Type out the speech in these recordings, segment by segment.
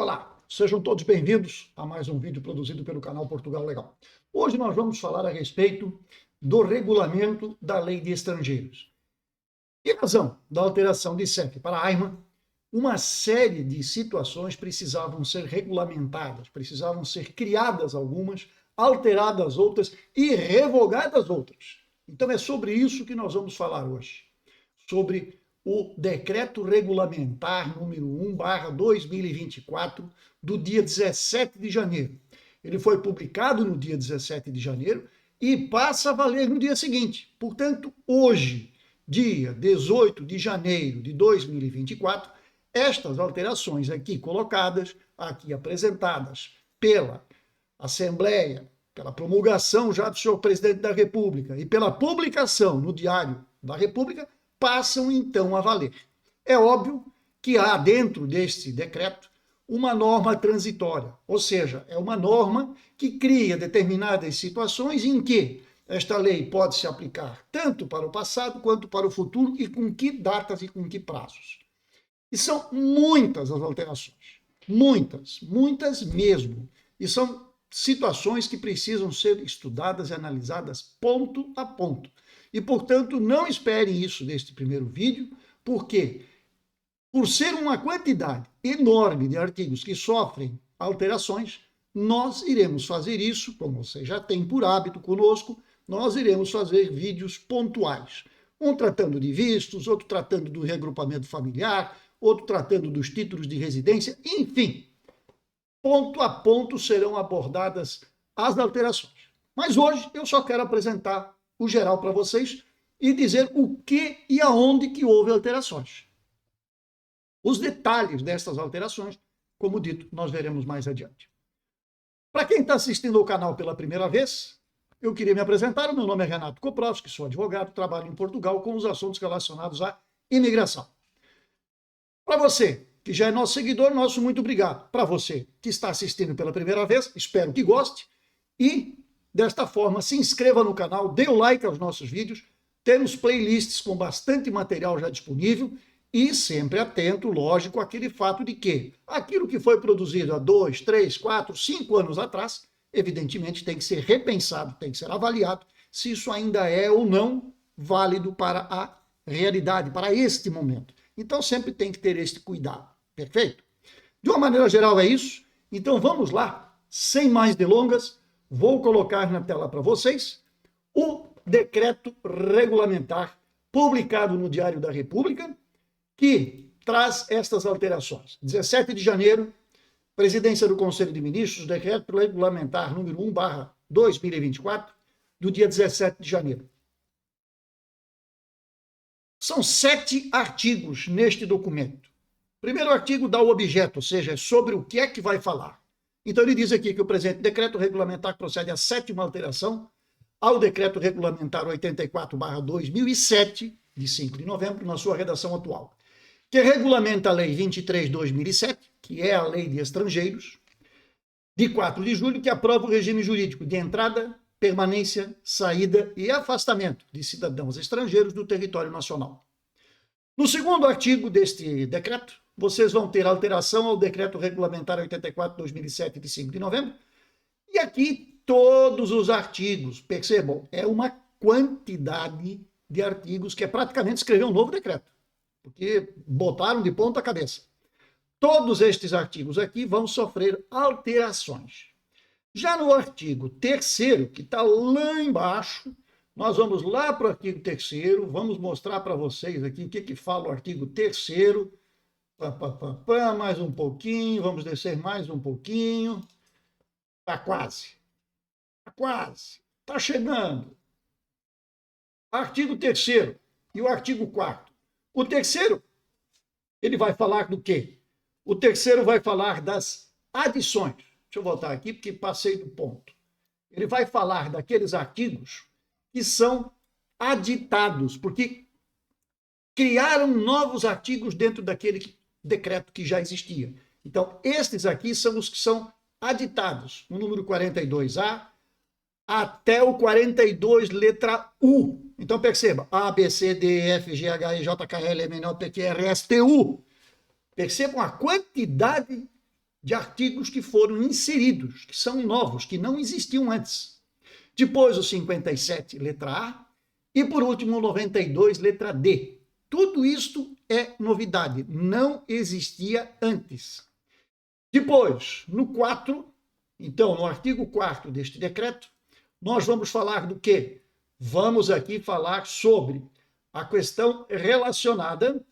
Olá, sejam todos bem-vindos a mais um vídeo produzido pelo canal Portugal Legal. Hoje nós vamos falar a respeito do regulamento da Lei de Estrangeiros. Em razão da alteração de CEF para AIMA, uma série de situações precisavam ser regulamentadas, precisavam ser criadas algumas, alteradas outras e revogadas outras. Então é sobre isso que nós vamos falar hoje, sobre o Decreto Regulamentar número 1/2024, do dia 17 de janeiro. Ele foi publicado no dia 17 de janeiro e passa a valer no dia seguinte. Portanto, hoje, dia 18 de janeiro de 2024, estas alterações aqui colocadas, aqui apresentadas pela Assembleia, pela promulgação já do senhor presidente da República e pela publicação no Diário da República, passam então a valer. É óbvio que há dentro deste decreto uma norma transitória, ou seja, é uma norma que cria determinadas situações em que esta lei pode se aplicar tanto para o passado quanto para o futuro e com que datas e com que prazos. E são muitas as alterações, muitas mesmo, e são situações que precisam ser estudadas e analisadas ponto a ponto. E, portanto, não esperem isso neste primeiro vídeo, porque, por ser uma quantidade enorme de artigos que sofrem alterações, nós iremos fazer isso, como você já tem por hábito conosco, nós iremos fazer vídeos pontuais. Um tratando de vistos, outro tratando do regrupamento familiar, outro tratando dos títulos de residência, enfim, ponto a ponto serão abordadas as alterações. Mas hoje eu só quero apresentar o geral para vocês e dizer o que e aonde que houve alterações. Os detalhes dessas alterações, como dito, nós veremos mais adiante. Para quem está assistindo ao canal pela primeira vez, eu queria me apresentar. O meu nome é Renato Koprowski, sou advogado, trabalho em Portugal com os assuntos relacionados à imigração. Para você que já é nosso seguidor, nosso muito obrigado. Para você que está assistindo pela primeira vez, espero que goste e desta forma, se inscreva no canal, dê o like aos nossos vídeos, temos playlists com bastante material já disponível e sempre atento, lógico, àquele fato de que aquilo que foi produzido há 2, 3, 4, 5 anos atrás, evidentemente tem que ser repensado, tem que ser avaliado se isso ainda é ou não válido para a realidade, para este momento. Então sempre tem que ter este cuidado, perfeito? De uma maneira geral é isso, então vamos lá, sem mais delongas. Vou colocar na tela para vocês o decreto regulamentar publicado no Diário da República, que traz estas alterações. 17 de janeiro, Presidência do Conselho de Ministros, decreto regulamentar número 1/2024, do dia 17 de janeiro. São 7 artigos neste documento. O primeiro artigo dá o objeto, ou seja, é sobre o que é que vai falar. Então ele diz aqui que o presente decreto regulamentar procede à 7ª alteração ao decreto regulamentar 84/2007, de 5 de novembro, na sua redação atual, que regulamenta a Lei 23/2007, que é a Lei de Estrangeiros, de 4 de julho, que aprova o regime jurídico de entrada, permanência, saída e afastamento de cidadãos estrangeiros do território nacional. No segundo artigo deste decreto, vocês vão ter alteração ao decreto regulamentar 84/2007, de 5 de novembro, e aqui todos os artigos, percebam, é uma quantidade de artigos que é praticamente escrever um novo decreto, porque botaram de ponta cabeça. Todos estes artigos aqui vão sofrer alterações. Já no artigo 3º, que está lá embaixo, nós vamos lá para o artigo 3º, vamos mostrar para vocês aqui o que fala o artigo 3º, mais um pouquinho, vamos descer mais um pouquinho. Está quase. Está quase. Está chegando. Artigo 3º e o artigo 4º. O 3º, ele vai falar do quê? O 3º vai falar das adições. Deixa eu voltar aqui porque passei do ponto. Ele vai falar daqueles artigos que são aditados, porque criaram novos artigos dentro daquele decreto que já existia. Então, estes aqui são os que são aditados, no número 42A até o 42, letra U. Então, perceba, A, B, C, D, E, F, G, H, I, J, K, L, M, N, O, P, Q, R, S, T, U. Percebam a quantidade de artigos que foram inseridos, que são novos, que não existiam antes. Depois o 57, letra A, e por último o 92, letra D. Tudo isto é novidade, não existia antes. Depois, no 4, então, no artigo 4º deste decreto, nós vamos falar do quê? Vamos aqui falar sobre a questão relacionada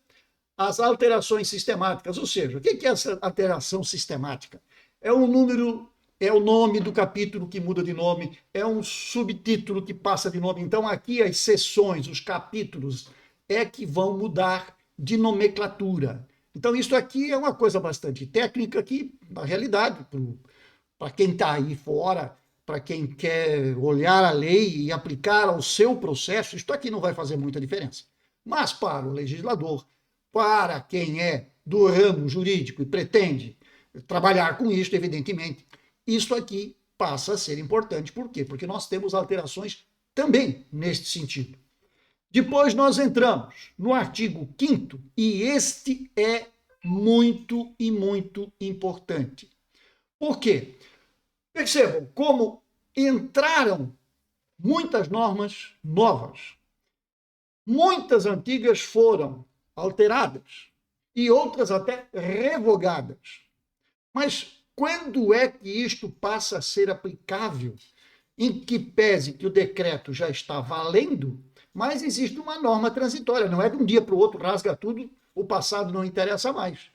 às alterações sistemáticas. Ou seja, o que é essa alteração sistemática? É um número, é o nome do capítulo que muda de nome, é um subtítulo que passa de nome. Então, aqui as seções, os capítulos, é que vão mudar de nomenclatura. Então, isso aqui é uma coisa bastante técnica que, na realidade, para quem está aí fora, para quem quer olhar a lei e aplicar ao seu processo, isto aqui não vai fazer muita diferença. Mas para o legislador, para quem é do ramo jurídico e pretende trabalhar com isto, evidentemente, isso aqui passa a ser importante. Por quê? Porque nós temos alterações também neste sentido. Depois nós entramos no artigo 5º, e este é muito e muito importante. Por quê? Percebam como entraram muitas normas novas. Muitas antigas foram alteradas e outras até revogadas. Mas quando é que isto passa a ser aplicável? Em que pese que o decreto já está valendo, mas existe uma norma transitória. Não é de um dia para o outro, rasga tudo, o passado não interessa mais.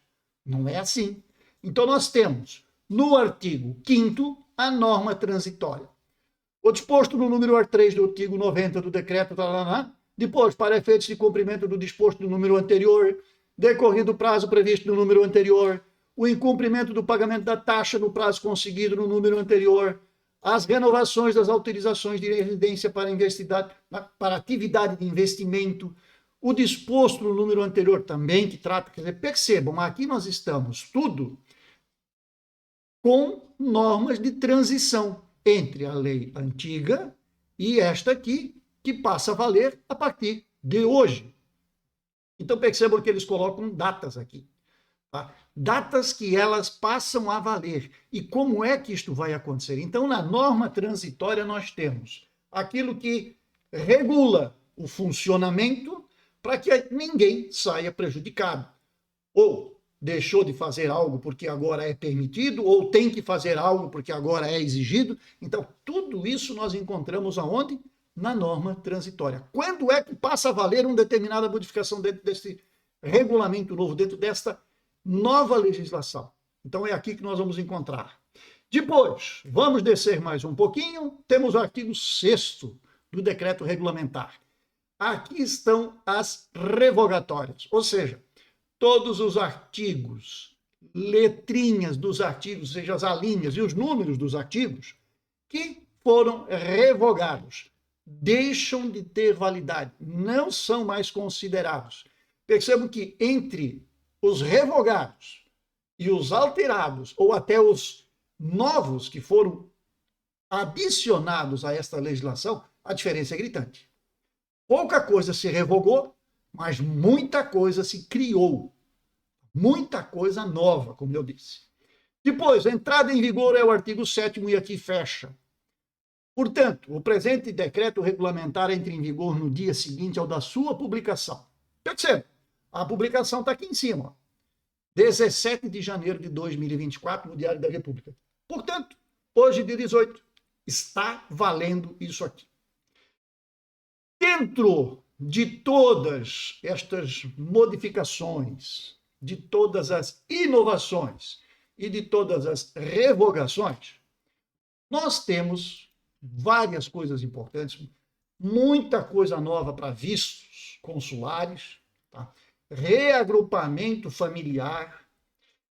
Não é assim. Então nós temos no artigo 5º a norma transitória. O disposto no número 3 do artigo 90 do decreto, depois, para efeitos de cumprimento do disposto do número anterior, decorrido o prazo previsto no número anterior, o incumprimento do pagamento da taxa no prazo conseguido no número anterior, as renovações das autorizações de residência para atividade de investimento, o disposto no número anterior também, que trata, quer dizer, percebam, aqui nós estamos tudo com normas de transição entre a lei antiga e esta aqui, que passa a valer a partir de hoje. Então percebam que eles colocam datas aqui. Tá? Datas que elas passam a valer. E como é que isto vai acontecer? Então, na norma transitória, nós temos aquilo que regula o funcionamento para que ninguém saia prejudicado. Ou deixou de fazer algo porque agora é permitido, ou tem que fazer algo porque agora é exigido. Então, tudo isso nós encontramos aonde? Na norma transitória. Quando é que passa a valer uma determinada modificação dentro desse regulamento novo, dentro desta nova legislação? Então, é aqui que nós vamos encontrar. Depois, vamos descer mais um pouquinho, temos o artigo 6º do decreto regulamentar. Aqui estão as revogatórias, ou seja, todos os artigos, letrinhas dos artigos, ou seja, as alíneas e os números dos artigos, que foram revogados, deixam de ter validade, não são mais considerados. Percebam que entre os revogados e os alterados, ou até os novos que foram adicionados a esta legislação, a diferença é gritante. Pouca coisa se revogou, mas muita coisa se criou. Muita coisa nova, como eu disse. Depois, a entrada em vigor é o artigo 7º e aqui fecha. Portanto, o presente decreto regulamentar entra em vigor no dia seguinte ao da sua publicação. Perceba, a publicação está aqui em cima. 17 de janeiro de 2024, no Diário da República. Portanto, hoje, dia 18, está valendo isso aqui. Dentro de todas estas modificações, de todas as inovações e de todas as revogações, nós temos várias coisas importantes, muita coisa nova para vistos consulares, tá? Reagrupamento familiar,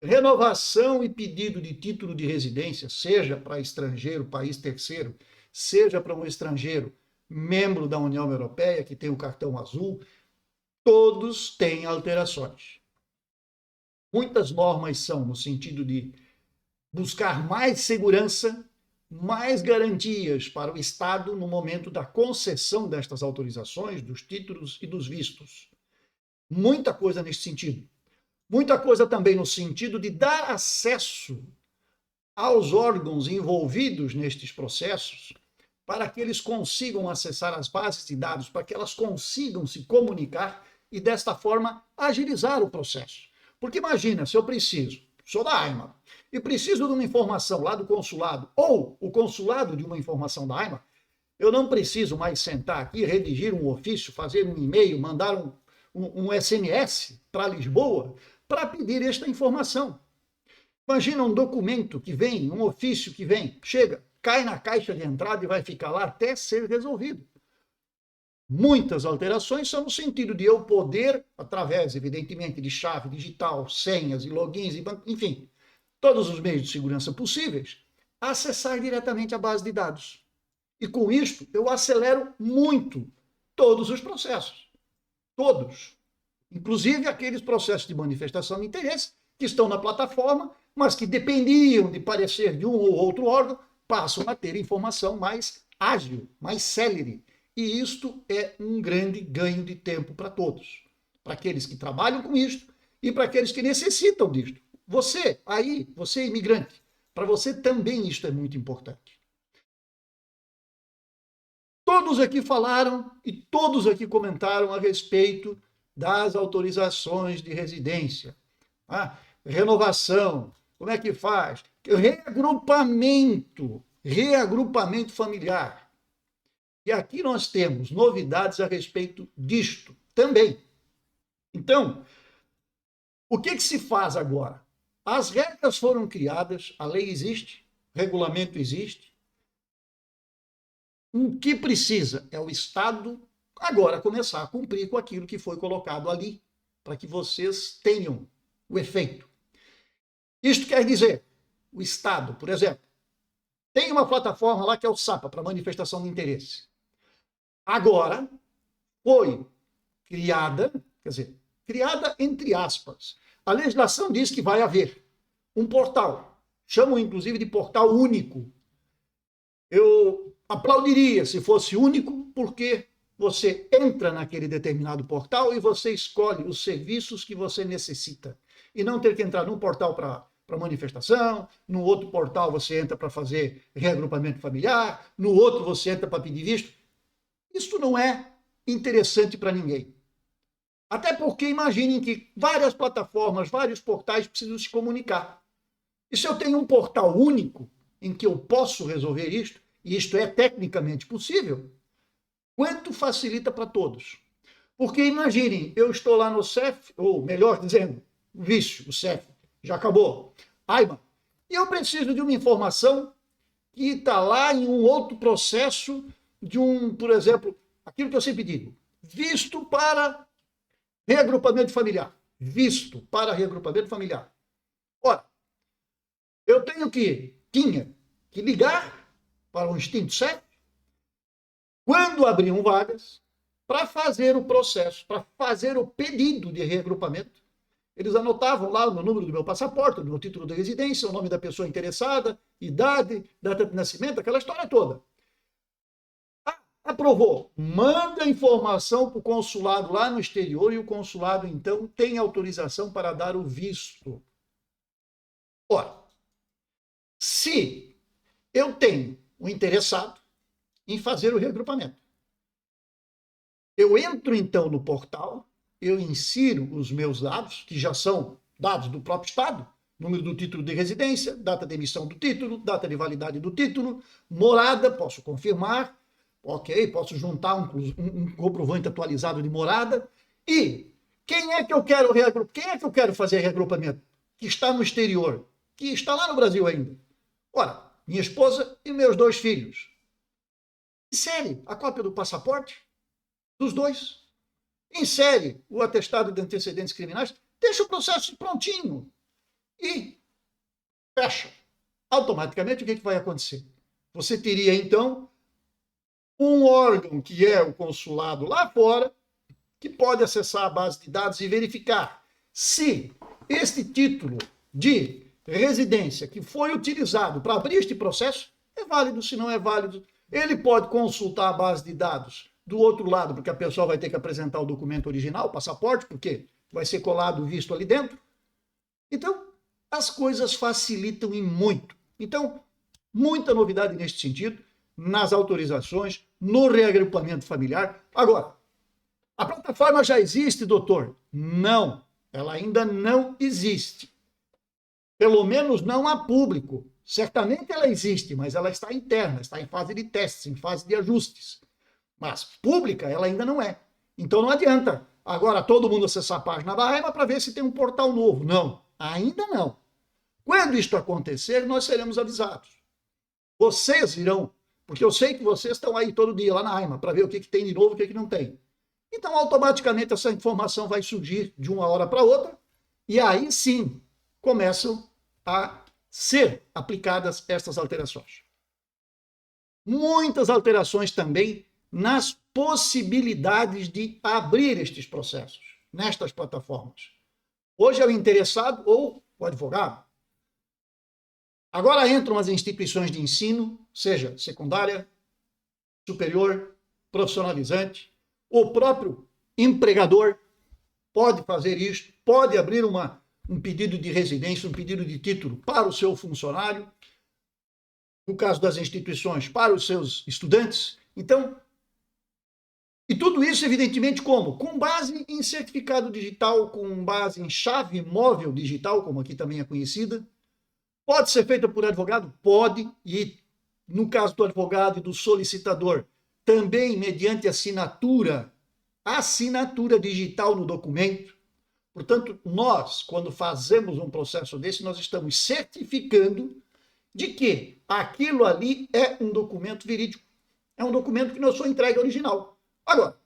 renovação e pedido de título de residência, seja para estrangeiro, país terceiro, seja para um estrangeiro membro da União Europeia, que tem o cartão azul, todos têm alterações. Muitas normas são no sentido de buscar mais segurança, mais garantias para o Estado no momento da concessão destas autorizações, dos títulos e dos vistos. Muita coisa nesse sentido. Muita coisa também no sentido de dar acesso aos órgãos envolvidos nestes processos para que eles consigam acessar as bases de dados, para que elas consigam se comunicar e, desta forma, agilizar o processo. Porque imagina, se eu preciso, sou da AIMA, e preciso de uma informação lá do consulado, ou o consulado de uma informação da AIMA, eu não preciso mais sentar aqui, redigir um ofício, fazer um e-mail, mandar um SMS para Lisboa para pedir esta informação. Imagina um documento que vem, um ofício que vem, chega, cai na caixa de entrada e vai ficar lá até ser resolvido. Muitas alterações são no sentido de eu poder, através, evidentemente, de chave digital, senhas e logins, enfim, todos os meios de segurança possíveis, acessar diretamente a base de dados. E com isto, eu acelero muito todos os processos. Todos. Inclusive aqueles processos de manifestação de interesse que estão na plataforma, mas que dependiam de parecer de um ou outro órgão, passam a ter informação mais ágil, mais célere. E isto é um grande ganho de tempo para todos. Para aqueles que trabalham com isto e para aqueles que necessitam disto. Você, aí, você imigrante, para você também isto é muito importante. Todos aqui falaram e todos aqui comentaram a respeito das autorizações de residência. Renovação, como é que faz? Reagrupamento familiar. E aqui nós temos novidades a respeito disto também. Então, o que se faz agora? As regras foram criadas, a lei existe, o regulamento existe. O que precisa é o Estado agora começar a cumprir com aquilo que foi colocado ali, para que vocês tenham o efeito. Isto quer dizer, o Estado, por exemplo, tem uma plataforma lá que é o SAPA, para manifestação de interesse. Agora foi criada, quer dizer, criada entre aspas. A legislação diz que vai haver um portal, chamam inclusive de portal único. Eu aplaudiria se fosse único, porque você entra naquele determinado portal e você escolhe os serviços que você necessita. E não ter que entrar num portal para manifestação, no outro portal você entra para fazer reagrupamento familiar, no outro você entra para pedir visto. Isso não é interessante para ninguém. Até porque imaginem que várias plataformas, vários portais precisam se comunicar. E se eu tenho um portal único em que eu posso resolver isto, e isto é tecnicamente possível, quanto facilita para todos. Porque imaginem, eu estou lá no CEF, ou melhor dizendo, o vício, o CEF, já acabou, AIMA, e eu preciso de uma informação que está lá em um outro processo de por exemplo, aquilo que eu sempre digo, visto para reagrupamento familiar. Visto para reagrupamento familiar. Ora, eu tinha que ligar para o extinto CEF, quando abriam vagas, para fazer o processo, para fazer o pedido de reagrupamento. Eles anotavam lá o número do meu passaporte, do meu título de residência, o nome da pessoa interessada, idade, data de nascimento, aquela história toda. Aprovou, manda a informação para o consulado lá no exterior e o consulado, então, tem autorização para dar o visto. Ora, se eu tenho um interessado em fazer o reagrupamento, eu entro, então, no portal, eu insiro os meus dados, que já são dados do próprio Estado, número do título de residência, data de emissão do título, data de validade do título, morada, posso confirmar, ok, posso juntar um comprovante atualizado de morada. E quem é que eu quero reagrupar? Quem é que eu quero fazer reagrupamento? Que está no exterior, que está lá no Brasil ainda. Ora, minha esposa e meus 2 filhos. Insere a cópia do passaporte dos 2. Insere o atestado de antecedentes criminais, deixa o processo prontinho e fecha. Automaticamente, o que vai acontecer? Você teria, então, um órgão, que é o consulado lá fora, que pode acessar a base de dados e verificar se este título de residência que foi utilizado para abrir este processo é válido, se não é válido. Ele pode consultar a base de dados do outro lado, porque a pessoa vai ter que apresentar o documento original, o passaporte, porque vai ser colado o visto ali dentro. Então, as coisas facilitam e muito. Então, muita novidade neste sentido, nas autorizações, no reagrupamento familiar. Agora, a plataforma já existe, doutor? Não, ela ainda não existe. Pelo menos não a público. Certamente ela existe, mas ela está interna, está em fase de testes, em fase de ajustes. Mas pública ela ainda não é. Então não adianta agora todo mundo acessar a página da AIMA para ver se tem um portal novo. Não, ainda não. Quando isto acontecer, nós seremos avisados. Vocês irão, porque eu sei que vocês estão aí todo dia lá na AIMA para ver o que tem de novo e o que não tem. Então, automaticamente, essa informação vai surgir de uma hora para outra, e aí sim começam a ser aplicadas estas alterações. Muitas alterações também nas possibilidades de abrir estes processos nestas plataformas. Hoje é o interessado ou o advogado. Agora entram as instituições de ensino, seja secundária, superior, profissionalizante. O próprio empregador pode fazer isso, pode abrir um pedido de residência, um pedido de título para o seu funcionário, no caso das instituições, para os seus estudantes. Então, e tudo isso, evidentemente, como? Com base em certificado digital, com base em chave móvel digital, como aqui também é conhecida. Pode ser feita por advogado? Pode, e no caso do advogado e do solicitador, também mediante assinatura digital no documento. Portanto, nós, quando fazemos um processo desse, nós estamos certificando de que aquilo ali é um documento verídico. É um documento que não sou entregue original. Agora,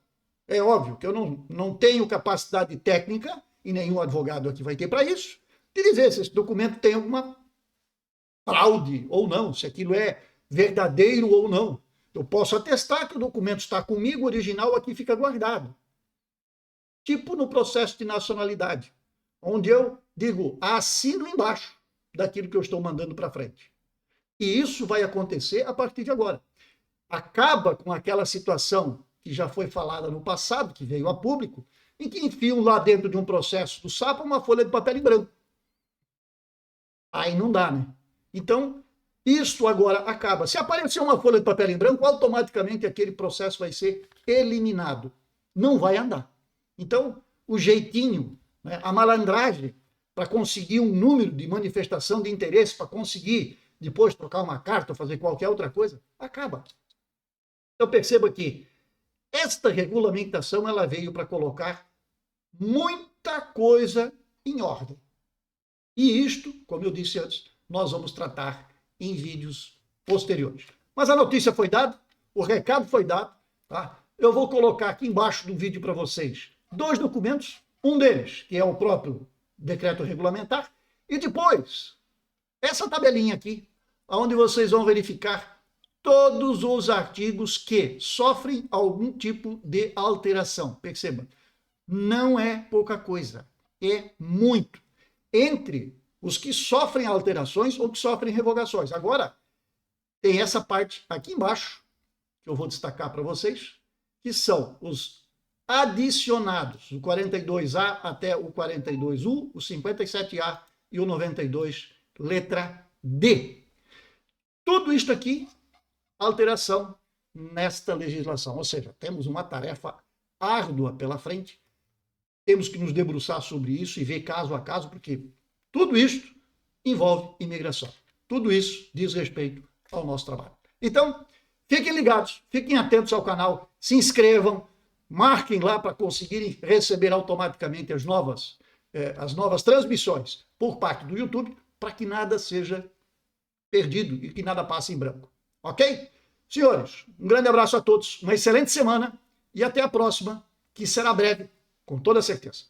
é óbvio que eu não tenho capacidade técnica, e nenhum advogado aqui vai ter para isso, de dizer se esse documento tem alguma fraude ou não, se aquilo é verdadeiro ou não. Eu posso atestar que o documento está comigo, original, aqui fica guardado. Tipo no processo de nacionalidade, onde eu digo, assino embaixo daquilo que eu estou mandando para frente. E isso vai acontecer a partir de agora. Acaba com aquela situação que já foi falada no passado, que veio a público, em que enfiam lá dentro de um processo do SAPA uma folha de papel em branco. Aí não dá, né? Então, isso agora acaba. Se aparecer uma folha de papel em branco, automaticamente aquele processo vai ser eliminado. Não vai andar. Então, o jeitinho, né, a malandragem para conseguir um número de manifestação de interesse, para conseguir depois trocar uma carta ou fazer qualquer outra coisa, acaba. Então, perceba que esta regulamentação ela veio para colocar muita coisa em ordem. E isto, como eu disse antes, nós vamos tratar em vídeos posteriores. Mas a notícia foi dada, o recado foi dado, tá? Eu vou colocar aqui embaixo do vídeo para vocês 2 documentos, um deles, que é o próprio decreto regulamentar, e depois, essa tabelinha aqui, onde vocês vão verificar todos os artigos que sofrem algum tipo de alteração. Perceba, não é pouca coisa, é muito. Entre os que sofrem alterações ou que sofrem revogações. Agora, tem essa parte aqui embaixo, que eu vou destacar para vocês, que são os adicionados, o 42A até o 42U, o 57A e o 92, letra D. Tudo isto aqui, alteração nesta legislação. Ou seja, temos uma tarefa árdua pela frente, temos que nos debruçar sobre isso e ver caso a caso, porque tudo isto envolve imigração. Tudo isso diz respeito ao nosso trabalho. Então, fiquem ligados, fiquem atentos ao canal, se inscrevam, marquem lá para conseguirem receber automaticamente as novas transmissões por parte do YouTube, para que nada seja perdido e que nada passe em branco. Ok? Senhores, um grande abraço a todos, uma excelente semana e até a próxima, que será breve, com toda certeza.